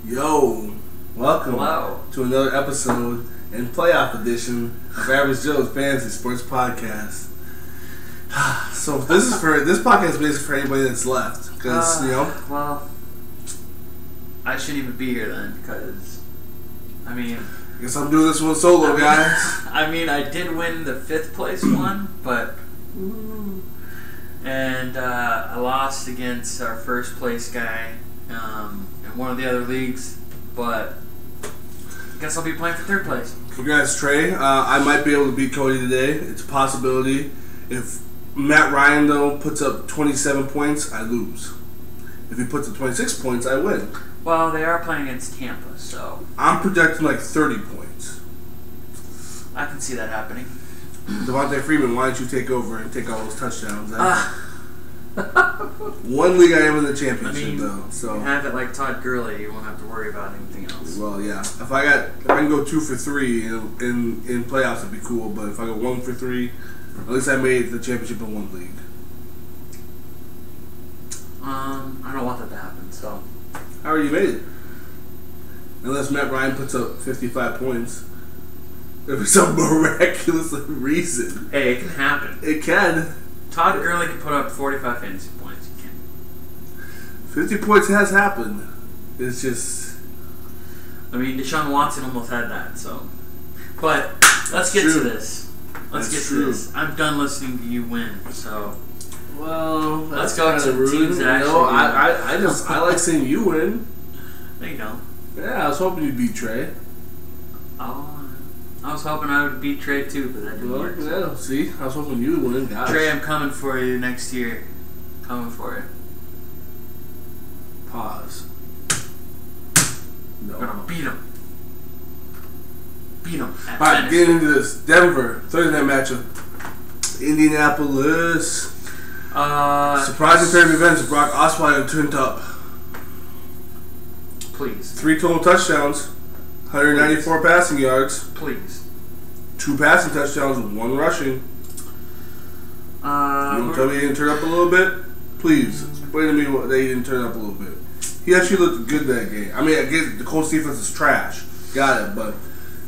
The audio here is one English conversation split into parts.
Yo, welcome to another episode and playoff edition of Average Joe's Fantasy Sports Podcast. So this podcast is basically for anybody that's left, because Well, I shouldn't even be here then, because I guess I'm doing this one solo, guys. I did win the 5th place one, but I lost against our first place guy in one of the other leagues, but I guess I'll be playing for 3rd place. Congrats, Trey. I might be able to beat Cody today. It's a possibility. If Matt Ryan, though, puts up 27 points, I lose. If he puts up 26 points, I win. Well, they are playing against Tampa, so I'm projecting like 30 points. I can see that happening. Devontae Freeman, why don't you take over and take all those touchdowns? One league I am in the championship, though. So you have it like Todd Gurley, you won't have to worry about anything else. Well, yeah. If I can go 2 for 3 in playoffs, it'd be cool. But if I go 1 for 3, at least I made the championship in one league. I don't want that to happen. So how are you made it? Unless Matt Ryan puts up 55 points. For some miraculous reason. Hey, it can happen. It can. Todd Gurley can put up 45 fantasy points. He can. 50 points has happened. It's just... Deshaun Watson almost had that, so... But, let's get to this. Let's get to this. I'm done listening to you win, so... Well, let's go to the teams that actually... I like seeing you win. There you go. Yeah, I was hoping you'd beat Trey. Oh... I was hoping I would beat Trey too, but that didn't work. Yeah, see? I was hoping you would win. Gosh. Trey, I'm coming for you next year. Coming for you. Pause. No. I'm going to beat him. Beat him. Alright, getting into this. Denver, Thursday night matchup. Indianapolis. Surprising turn of events. Brock Osweiler turned up. Please. 3 total touchdowns. 194 passing yards. Please. 2 passing touchdowns, 1 rushing. You want to tell me he didn't turn up a little bit? Please, explain to me why they didn't turn up a little bit. He actually looked good that game. I get the Colts defense is trash. Got it, but,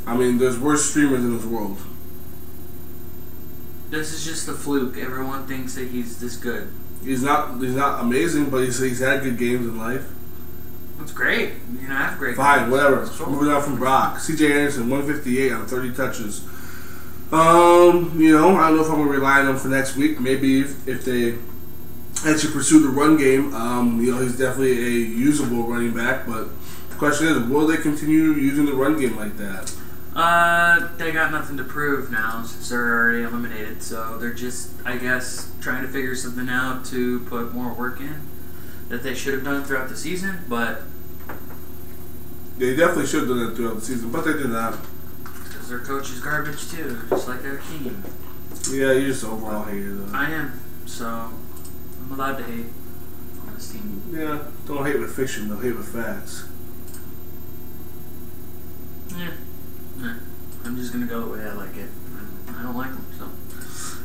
there's worse streamers in this world. This is just a fluke. Everyone thinks that he's this good. He's not amazing, but he's had good games in life. That's great. You're gonna have great. Fine, games. whatever. Moving on from Brock. C.J. Anderson, 158 on 30 touches. I don't know if I'm gonna rely on him for next week. Maybe if they actually pursue the run game, he's definitely a usable running back. But the question is, will they continue using the run game like that? They got nothing to prove now since they're already eliminated. So they're just, I guess, trying to figure something out to put more work in that they should have done throughout the season, but they definitely should have done that throughout the season, but they did not. Because their coach is garbage too, just like their team. Yeah, you're just overall hater though. I am, so I'm allowed to hate on this team. Yeah, don't hate with fiction, though. Hate with facts. Yeah. I'm just gonna go the way I like it. I don't like them, so.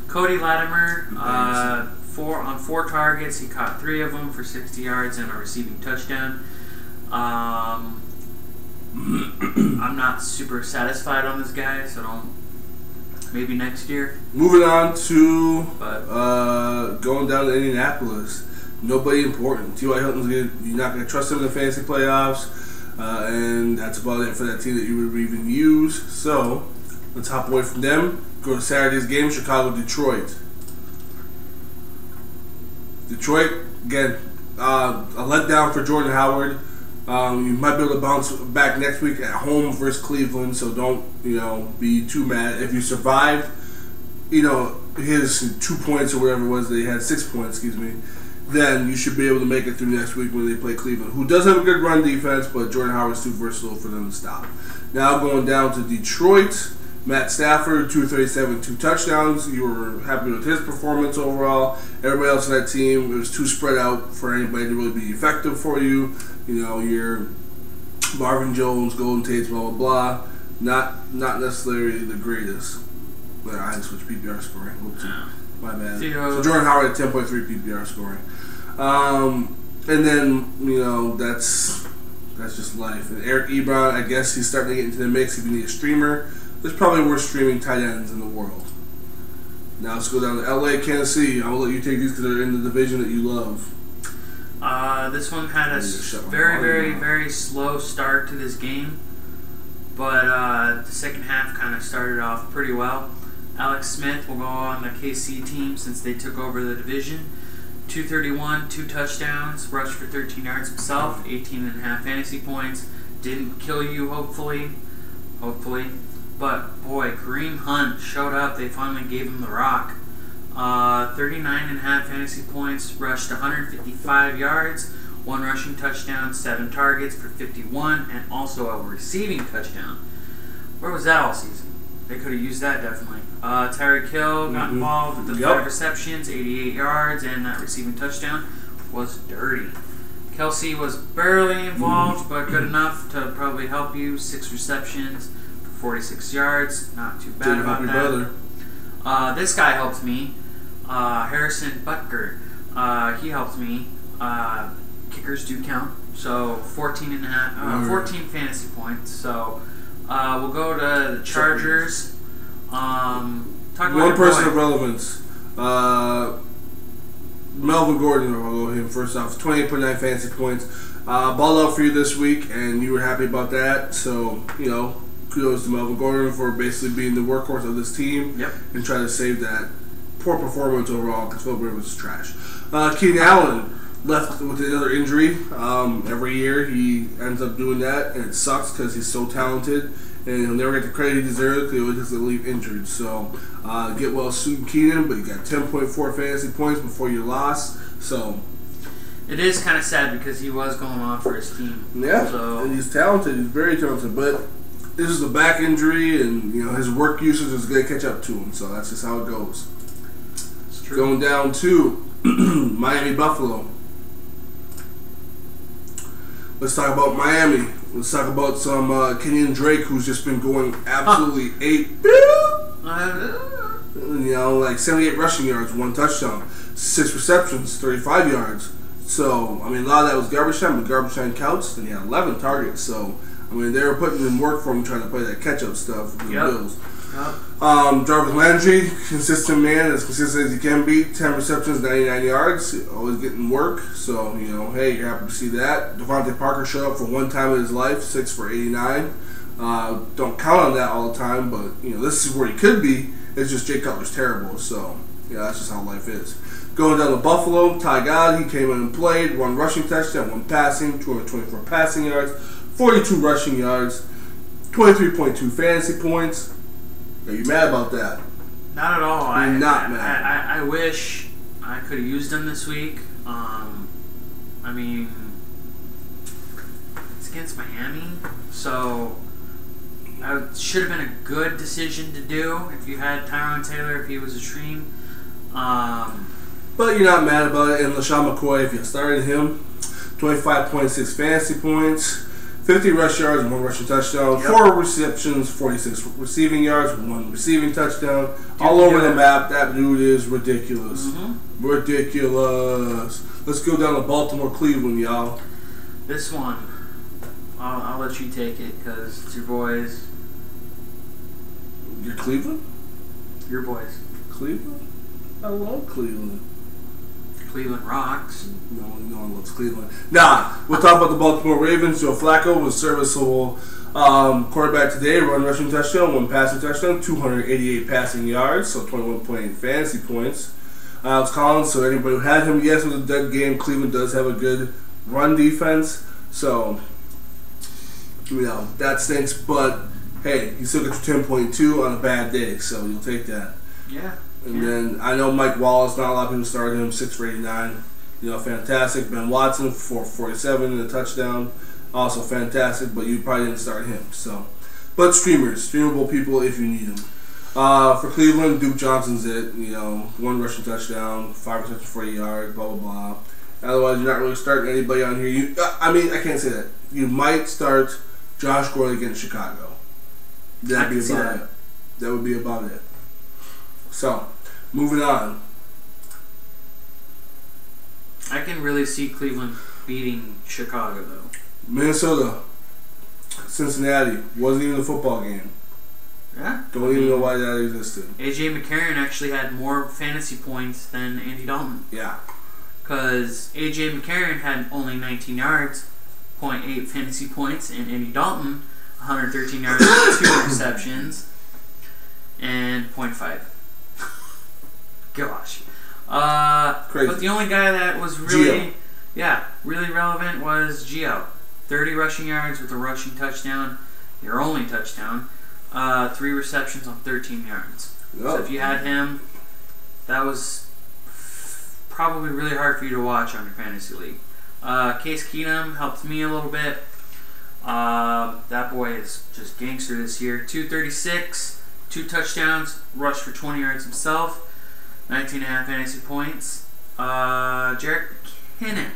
Cody Latimer, on 4 targets, he caught 3 of them for 60 yards and a receiving touchdown. I'm not super satisfied on this guy, so maybe next year. Moving on to going down to Indianapolis. Nobody important. T.Y. Hilton's you're not going to trust him in the fantasy playoffs, and that's about it for that team that you would even use. So let's hop away from them. Go to Saturday's game, Chicago-Detroit. Detroit, again, a letdown for Jordan Howard. You might be able to bounce back next week at home versus Cleveland, so don't, be too mad. If you survived, his 2 points or whatever it was, they had 6 points, then you should be able to make it through next week when they play Cleveland, who does have a good run defense, but Jordan Howard's too versatile for them to stop. Now going down to Detroit. Matt Stafford, 237, 2 touchdowns. You were happy with his performance overall. Everybody else on that team, it was too spread out for anybody to really be effective for you. Your Marvin Jones, Golden Tates, blah, blah, blah. Not necessarily the greatest. But I had to switch PPR scoring. Whoopsie. My bad. So Jordan Howard at 10.3 PPR scoring. And then, that's That's just life. And Eric Ebron, I guess he's starting to get into the mix. If you need a streamer, there's probably worse streaming tight ends in the world. Now let's go down to LA, Kansas City. I'll let you take these because they're in the division that you love. This one had a very slow start to this game, but the second half kind of started off pretty well. Alex Smith will go on the KC team since they took over the division. 231, 2 touchdowns, rushed for 13 yards himself, 18.5 fantasy points. Didn't kill you, hopefully. But boy, Kareem Hunt showed up. They finally gave him the rock. 39.5 fantasy points, rushed 155 yards, 1 rushing touchdown, 7 targets for 51, and also a receiving touchdown. Where was that all season? They could have used that definitely. Tyreek Hill got involved with the 5 receptions, 88 yards, and that receiving touchdown was dirty. Kelsey was barely involved, but good enough to probably help you. 6 receptions, 46 yards, not too bad about that. This guy helped me. Harrison Butker. He helped me. Kickers do count. So 14 fantasy points. So we'll go to the Chargers. Talk about one person of relevance. Melvin Gordon, I'll go him first off. 28.9 fantasy points. Ball out for you this week, and you were happy about that. So, kudos to Melvin Gordon for basically being the workhorse of this team and trying to save that poor performance overall because Philip Rivers was trash. Keenan Allen left with another injury. Every year he ends up doing that, and it sucks because he's so talented. And he'll never get the credit he deserves because he always has to leave injured. So, get well soon, Keenan, but you got 10.4 fantasy points before you lost. So, it is kind of sad because he was going on for his team. Yeah, so. And he's talented. He's very talented. But this is a back injury, and his work usage is going to catch up to him. So, that's just how it goes. It's true. Going down to Miami Buffalo. Let's talk about Miami. Let's talk about some Kenyon Drake, who's just been going absolutely ape. Like 78 rushing yards, 1 touchdown, 6 receptions, 35 yards. So, a lot of that was garbage time, but garbage time counts. And he had 11 targets. So, they were putting in work for him trying to play that catch-up stuff with the Bills. Jarvis Landry, consistent man, as consistent as he can be. 10 receptions, 99 yards, always getting work. So, hey, you're happy to see that. Devontae Parker showed up for one time in his life, 6 for 89. Don't count on that all the time, but, this is where he could be. It's just Jay Cutler's terrible. So, that's just how life is. Going down to Buffalo, Ty God, he came in and played. 1 rushing touchdown, 1 passing, 224 passing yards, 42 rushing yards, 23.2 fantasy points. Are you mad about that? Not at all. I'm not mad. I wish I could have used him this week. It's against Miami, so it should have been a good decision to do if you had Tyrod Taylor, if he was a stream. But you're not mad about it. And LaShawn McCoy, if you started him, 25.6 fantasy points. 50 rush yards, 1 rushing touchdown, 4 receptions, 46 receiving yards, 1 receiving touchdown. All over the map. That dude is ridiculous. Ridiculous. Let's go down to Baltimore, Cleveland, y'all. This one, I'll let you take it because it's your boys. Your Cleveland? Your boys. Cleveland? I love Cleveland. Cleveland rocks. No one loves Cleveland. Nah, we'll talk about the Baltimore Ravens. Joe Flacco was serviceable quarterback today. 1 rushing touchdown, 1 passing touchdown, 288 passing yards, so 21.8 fantasy points. Alex Collins, so anybody who had him, yes, it was a dead game. Cleveland does have a good run defense, so that stinks. But hey, you still get your 10.2 on a bad day, so you'll take that. Yeah. And then I know Mike Wallace, not a lot of people started him, 6 for 89. Fantastic. Ben Watson, 4 for 47 and a touchdown. Also fantastic, but you probably didn't start him. So, but streamable people if you need them. For Cleveland, Duke Johnson's it. 1 rushing touchdown, 5 receptions, 40 yards, blah, blah, blah. Otherwise, you're not really starting anybody on here. I can't say that. You might start Josh Gordon against Chicago. That'd be about it. That would be about it. So, moving on. I can really see Cleveland beating Chicago, though. Minnesota, Cincinnati wasn't even a football game. Yeah. Don't even know why that existed. A.J. McCarron actually had more fantasy points than Andy Dalton. Yeah. Because A.J. McCarron had only 19 yards, 0.8 fantasy points, and Andy Dalton, 113 yards, 2 receptions, and 0.5. Gosh. Crazy. But the only guy that was really, Gio. really relevant was Gio. 30 rushing yards with a rushing touchdown, your only touchdown. 3 receptions on 13 yards. Yep. So if you had him, that was probably really hard for you to watch on your fantasy league. Case Keenum helped me a little bit. That boy is just gangster this year. 236, 2 touchdowns, rushed for 20 yards himself, 19.5 fantasy points. Jarek McKinnon,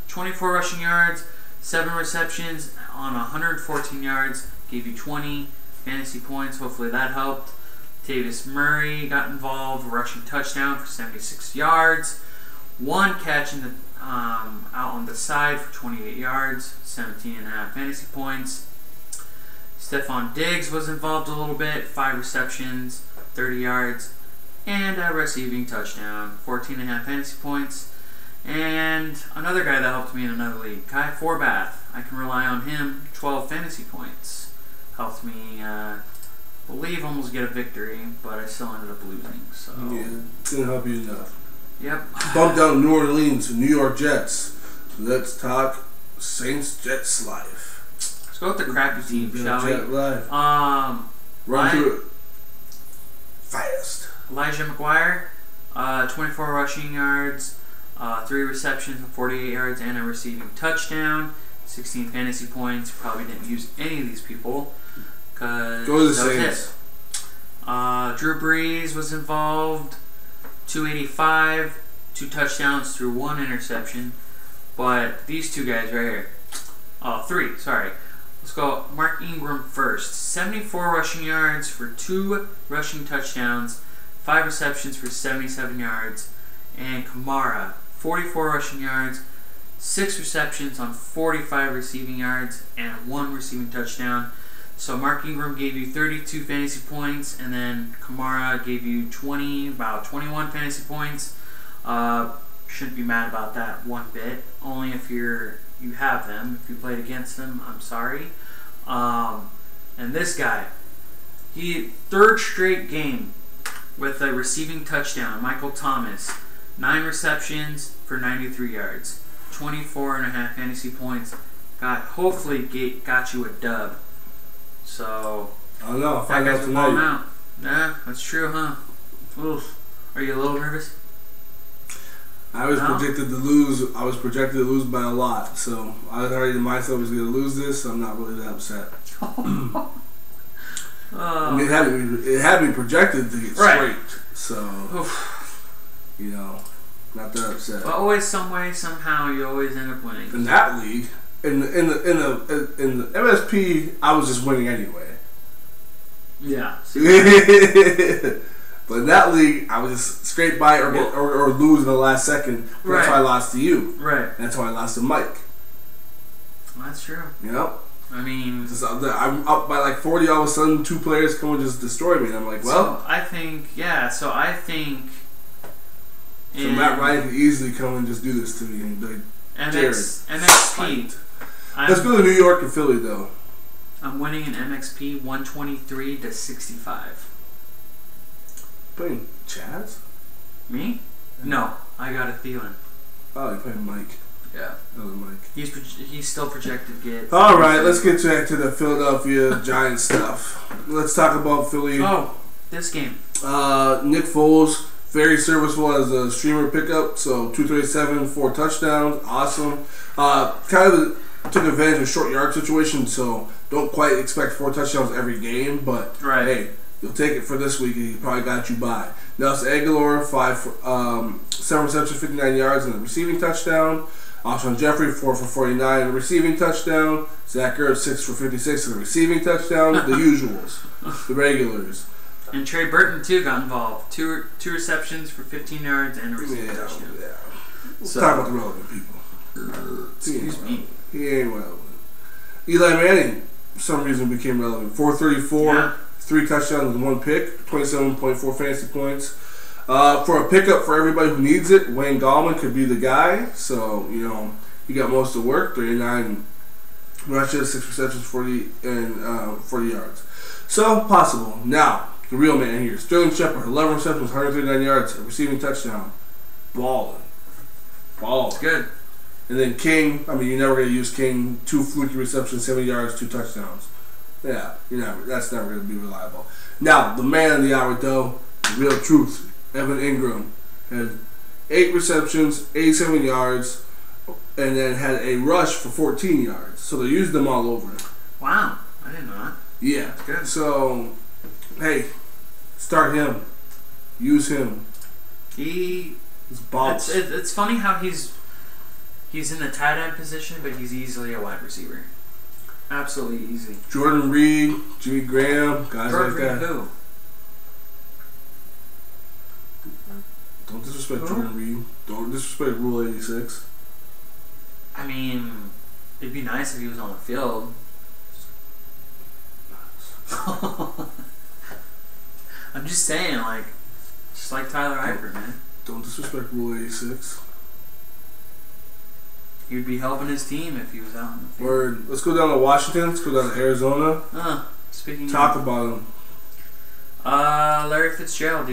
24 rushing yards, 7 receptions on 114 yards, gave you 20 fantasy points. Hopefully that helped. Tavis Murray got involved, rushing touchdown for 76 yards. 1 catch in the out on the side for 28 yards, 17.5 fantasy points. Stephon Diggs was involved a little bit, 5 receptions, 30 yards, and a receiving touchdown, 14.5 fantasy points. And another guy that helped me in another league, Kai Forbath. I can rely on him, 12 fantasy points. Helped me, believe, almost get a victory, but I still ended up losing. So Yeah, didn't help you enough. Yep. Bumped down New Orleans, New York Jets. Let's talk Saints Jets life. Let's go with the crappy team, shall we? Jet life. Run through it fast. Elijah McGuire, 24 rushing yards, 3 receptions and 48 yards, and a receiving touchdown. 16 fantasy points. Probably didn't use any of these people. Go to the Saints. Drew Brees was involved. 285, 2 touchdowns through 1 interception. But these 2 guys right here. 3, sorry. Let's go Mark Ingram first. 74 rushing yards for 2 rushing touchdowns, 5 receptions for 77 yards. And Kamara, 44 rushing yards, 6 receptions on 45 receiving yards, and 1 receiving touchdown. So Mark Ingram gave you 32 fantasy points, and then Kamara gave you about 21 fantasy points. Shouldn't be mad about that one bit. Only if you have them. If you played against them, I'm sorry. And this guy, he 3rd straight game with a receiving touchdown. Michael Thomas, 9 receptions for 93 yards, 24.5 fantasy points. Hopefully got you a dub. So I don't know. I'll that find guy's out been balling tonight. out. Yeah, that's true, huh? Oof. Are you a little nervous? I was projected to lose. I was projected to lose by a lot, so I already myself was going to lose this. So I'm not really that upset. I mean, it had me projected to get scraped, so you know, not that upset. But always, some way, somehow, you always end up winning. In that league, in the MSP, I was just winning anyway. Yeah. But in that league, I was just scrape by or lose in the last second. That's why I lost to you. Right. That's why I lost to Mike. Well, that's true. You know? I mean... I'm up by like 40, all of a sudden 2 players come and just destroy me. And I'm like, well... So I think... So Matt Ryan could easily come and just do this to me. And like, MXP. Let's go to New York and Philly, though. I'm winning an MXP 123-65. Playing Chaz? Me? No, I got a Thielen. Oh, you're playing Mike. Yeah. Other Mike. He's still projected to get... All right, let's get back to the Philadelphia Giants stuff. Let's talk about Philly. Oh, this game. Nick Foles, very serviceable as a streamer pickup. So 237, 4 touchdowns. Awesome. Kind of took advantage of a short yard situation, so don't quite expect 4 touchdowns every game. But, hey, you'll take it for this week, and he probably got you by. Nelson Aguilar, 7 receptions, 59 yards, and a receiving touchdown. Alshon Jeffrey, 4 for 49, a receiving touchdown. Zach Ertz, 6 for 56, and a receiving touchdown. The usuals, the regulars. And Trey Burton, too, got involved. Two receptions for 15 yards and a receiving touchdown. Yeah. Let's talk about the relevant people. Excuse me. He ain't relevant. Eli Manning, for some reason, became relevant. 434, Yeah. 3 touchdowns and 1 pick, 27.4 fantasy points. For a pickup for everybody who needs it, Wayne Gallman could be the guy. So, he got most of the work, 39 rushes, 6 receptions, 40 yards. So, possible. Now, the real man here. Sterling Shepard, 11 receptions, 139 yards, a receiving touchdown. Balling. It's good. And then King, you're never going to use King. 2 fluky receptions, 70 yards, 2 touchdowns. Yeah, that's never going to be reliable. Now, the man of the hour, though, the real truth, Evan Ingram, had 8 receptions, 87 yards, and then had a rush for 14 yards. So they used them all over. Wow, I didn't know that. Yeah. That's good. So, hey, start him. Use him. It's balls. It's funny how he's in the tight end position, but he's easily a wide receiver. Absolutely easy. Jordan Reed, Jimmy Graham, guys like that. Who? Don't disrespect Jordan Reed. Don't disrespect Rule 86. It'd be nice if he was on the field. I'm just saying, just like Tyler Eifert, man. Don't disrespect Rule 86. He would be helping his team if he was out on the field. Word. Let's go down to Washington. Let's go down to Arizona. Speaking Talk about him. Larry Fitzgerald,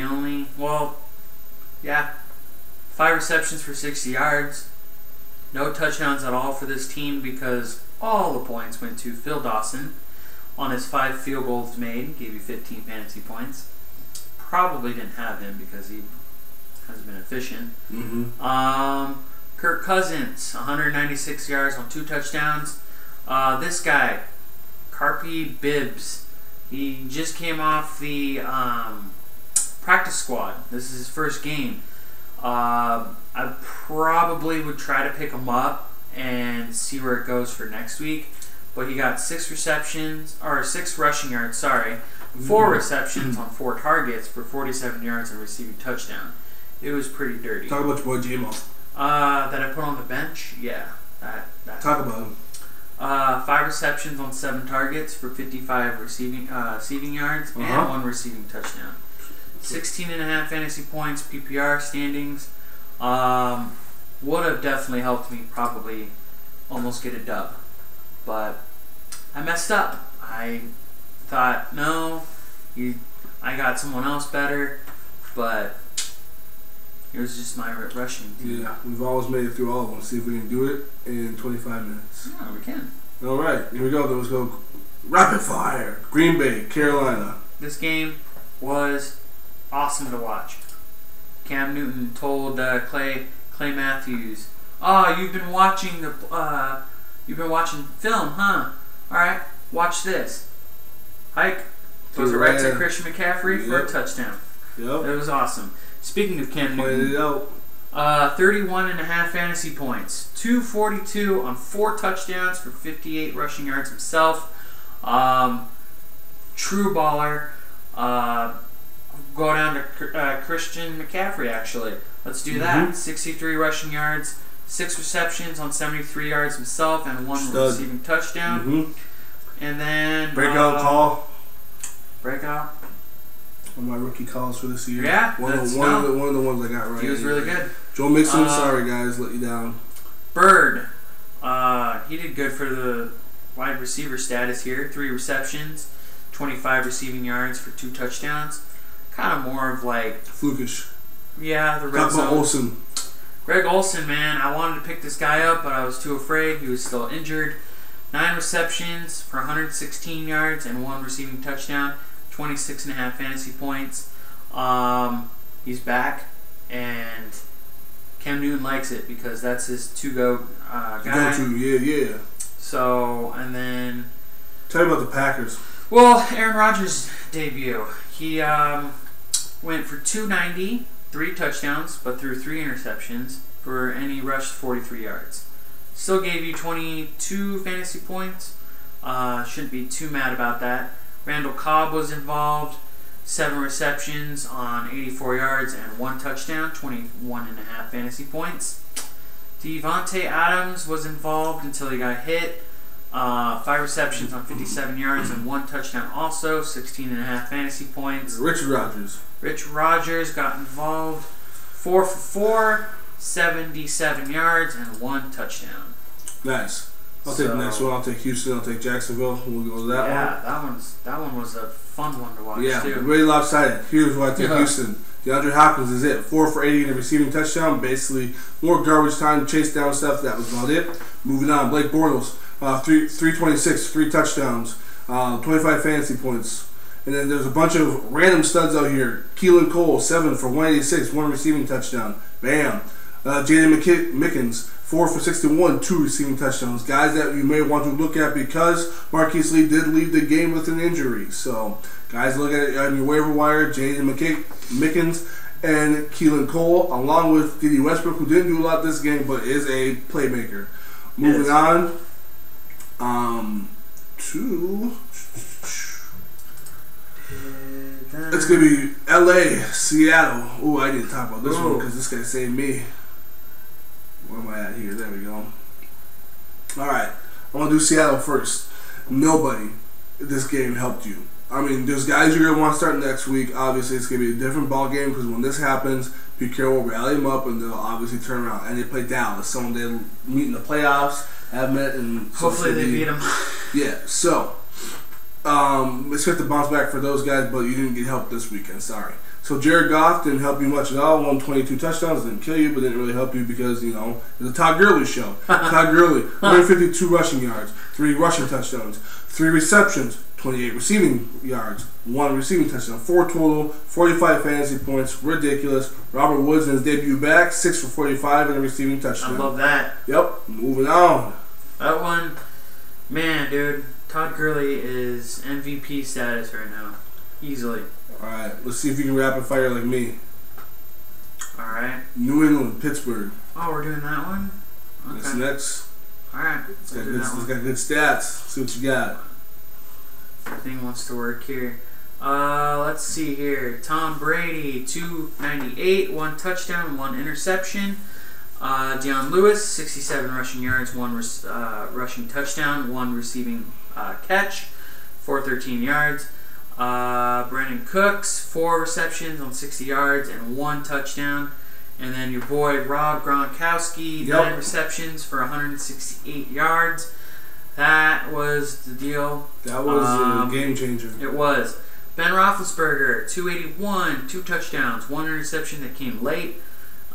5 receptions for 60 yards. No touchdowns at all for this team because all the points went to Phil Dawson on his 5 field goals made. Gave you 15 fantasy points. Probably didn't have him because he has been efficient. Mm-hmm. Kirk Cousins, 196 yards on 2 touchdowns. This guy, Carpy Bibbs, he just came off the practice squad. This is his first game. I probably would try to pick him up and see where it goes for next week. But he got 6 rushing yards, 4 receptions on 4 targets for 47 yards and receiving touchdown. It was pretty dirty. Talk about your boy J-Mo. That I put on the bench? Yeah. That Talk about him. 5 receptions on 7 targets for 55 receiving yards and 1 receiving touchdown. 16.5 fantasy points, PPR standings. Would have definitely helped me probably almost get a dub. But I messed up. I thought, no, I got someone else better. But it was just my rushing team. Yeah, we've always made it through all of them. See if we can do it in 25 minutes. Yeah, we can. All right, here we go. Let's go rapid fire. Green Bay, Carolina. This game was awesome to watch. Cam Newton told Clay Matthews, "Oh, you've been watching film, huh? All right, watch this." Hike goes right to Christian McCaffrey for a touchdown. Yep. It was awesome. Speaking of Cam Newton, 31.5 fantasy points, 242 on 4 touchdowns for 58 rushing yards himself. True baller. Go down to Christian McCaffrey, actually. Let's do that. 63 rushing yards, 6 receptions on 73 yards himself, and 1 receiving touchdown. And then breakout call. Breakout. One of my rookie calls for this year. Yeah, one of the ones I got right. He was really good. Joe Mixon, sorry guys, let you down. Bird, he did good for the wide receiver status here. 3 receptions, 25 receiving yards for 2 touchdowns. Kind of more of flukish. Yeah, the red zone. Olsen. Greg Olsen, man, I wanted to pick this guy up, but I was too afraid. He was still injured. 9 receptions for 116 yards and 1 receiving touchdown. 26.5 fantasy points. He's back, and Cam Newton likes it because that's his to-go guy. Go-to, yeah. So, and then... Tell me about the Packers. Well, Aaron Rodgers' debut. He went for 290, 3 touchdowns, but threw 3 interceptions, and he rushed 43 yards. Still gave you 22 fantasy points. Shouldn't be too mad about that. Randall Cobb was involved. 7 receptions on 84 yards and 1 touchdown, 21.5 fantasy points. Devontae Adams was involved until he got hit. 5 receptions on 57 yards and 1 touchdown also, 16.5 fantasy points. Richard Rodgers. Rich Rodgers got involved. 4 for 4, 77 yards and 1 touchdown. Nice. I'll take the next one. I'll take Houston. I'll take Jacksonville. We'll go to that one. Yeah, that one was a fun one to watch too. Really lopsided. Here's why I take Houston. DeAndre Hopkins is it. 4 for 80 in a receiving touchdown. Basically, more garbage time, chase down stuff. That was about it. Moving on. Blake Bortles, 326, 3 touchdowns, 25 fantasy points. And then there's a bunch of random studs out here. Keelan Cole, 7 for 186, 1 receiving touchdown. Bam. Jaden Mickens, 4 for 61, 2 receiving touchdowns. Guys that you may want to look at because Marquise Lee did leave the game with an injury. So, guys, look at it on your waiver wire. Jaden Mickens and Keelan Cole, along with Dede Westbrook, who didn't do a lot this game, but is a playmaker. Moving on to... It's going to be LA, Seattle. Oh, I need to talk about this one because this guy saved me. Where am I at here? There we go. Alright, I want to do Seattle first. Nobody in this game helped you. I mean, there's guys you're going to want to start next week. Obviously, it's going to be a different ball game because when this happens, Pete Carroll will rally them up and they'll obviously turn around. And they play Dallas, someone they'll meet in the playoffs, have met, and hopefully they beat them. Yeah, so expect to bounce back for those guys, but you didn't get help this weekend. Sorry. So Jared Goff didn't help you much at all. Won 22 touchdowns, didn't kill you, but didn't really help you because, you know, it's a Todd Gurley show. Todd Gurley, 152 rushing yards, 3 rushing touchdowns, 3 receptions, 28 receiving yards, 1 receiving touchdown, 4 total, 45 fantasy points. Ridiculous. Robert Woods in his debut back, 6 for 45 and a receiving touchdown. I love that. Yep. Moving on. That one, man, dude. Todd Gurley is MVP status right now. Easily. Alright, let's see if you can rapid fire like me. Alright. New England, Pittsburgh. Oh, we're doing that one? Okay. That's next. Alright. It's got good stats. See what you got. Everything wants to work here. Let's see here. Tom Brady, 298, 1 touchdown, 1 interception. Deion Lewis, 67 rushing yards, 1 rushing touchdown, 1 receiving catch, 413 yards. Brandon Cooks, 4 receptions on 60 yards and 1 touchdown. And then your boy Rob Gronkowski, 9 receptions for 168 yards. That was the deal. That was a game changer. It was. Ben Roethlisberger, 281, 2 touchdowns, 1 interception that came late.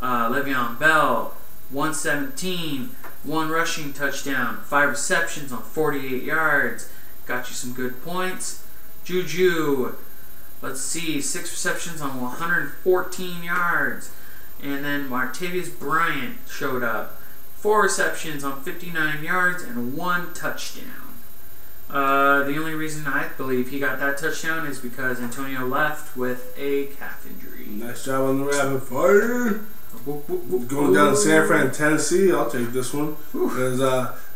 Le'Veon Bell, 117, 1 rushing touchdown, 5 receptions on 48 yards. Got you some good points. Juju, let's see, 6 receptions on 114 yards. And then Martavius Bryant showed up. 4 receptions on 59 yards and 1 touchdown. The only reason I believe he got that touchdown is because Antonio left with a calf injury. Nice job on the rapid fire. Going down to San Fran, Tennessee, I'll take this one. Because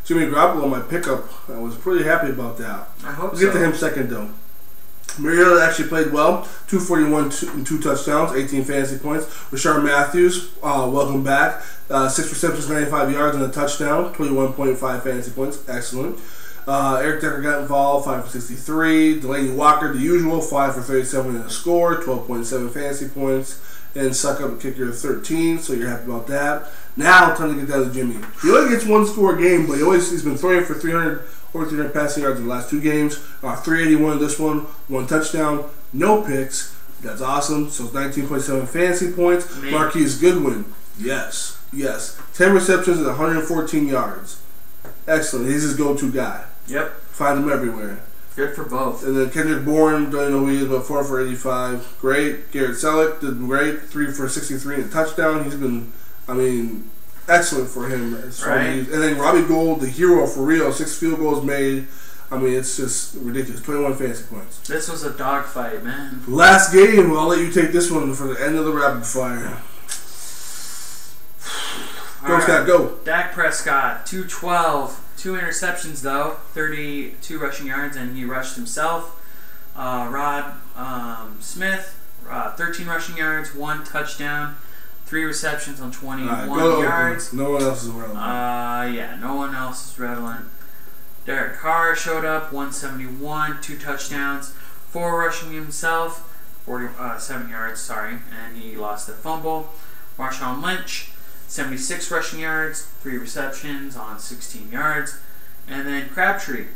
Jimmy Garoppolo, my pickup, I was pretty happy about that. I hope We'll get to him second, though. Mariota actually played well. 241 and 2 touchdowns, 18 fantasy points. Rashard Matthews, welcome back. 6 receptions, 95 yards and a touchdown, 21.5 fantasy points. Excellent. Eric Decker got involved, 5 for 63. Delaney Walker, the usual, 5 for 37 and a score, 12.7 fantasy points. And suck up a kicker 13, so you're happy about that. Now, time to get down to Jimmy. He only gets 1 score a game, but he's been throwing for 300 or 300 passing yards in the last 2 games. 381 this one, 1 touchdown, no picks. That's awesome. So it's 19.7 fantasy points. Man. Marquise Goodwin, yes. 10 receptions and 114 yards. Excellent. He's his go-to guy. Yep. Find him everywhere. Good for both. And then Kendrick Bourne, don't know who he is, but 4 for 85. Great. Garrett Selleck did great. 3 for 63 and a touchdown. He's been, excellent for him. Right. And then Robbie Gould, the hero for real, 6 field goals made. It's just ridiculous. 21 fantasy points. This was a dogfight, man. Last game. I'll let you take this one for the end of the rapid fire. Go, Scott, go. Dak Prescott, 212. 2 interceptions, though. 32 rushing yards, and he rushed himself. Rod Smith, 13 rushing yards, 1 touchdown. 3 receptions on 21 yards. No one else is relevant. No one else is relevant. Derek Carr showed up, 171, 2 touchdowns, 4 rushing himself, 7 yards, sorry, and he lost the fumble. Marshawn Lynch, 76 rushing yards, 3 receptions on 16 yards. And then Crabtree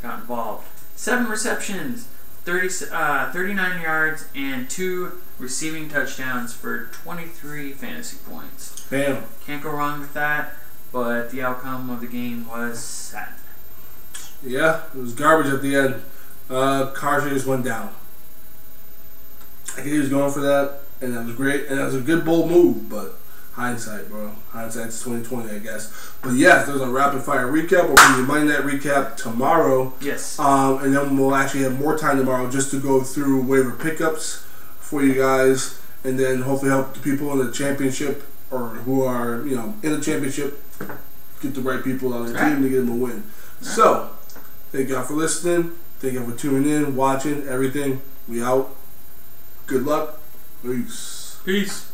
got involved. 7 receptions, 39 yards, and 2 receiving touchdowns for 23 fantasy points. Bam. Can't go wrong with that, but the outcome of the game was sad. Yeah, it was garbage at the end. Carr just went down. I think he was going for that, and that was great, and that was a good bold move, but hindsight, bro. Hindsight's 2020, I guess. But yes, there's a rapid fire recap. We'll bring you Monday Night Recap tomorrow. Yes. And then we'll actually have more time tomorrow just to go through waiver pickups for you guys, and then hopefully help the people in the championship or who are in the championship get the right people on their team to get them a win. So, thank y'all for listening. Thank y'all for tuning in, watching, everything. We out. Good luck. Peace. Peace.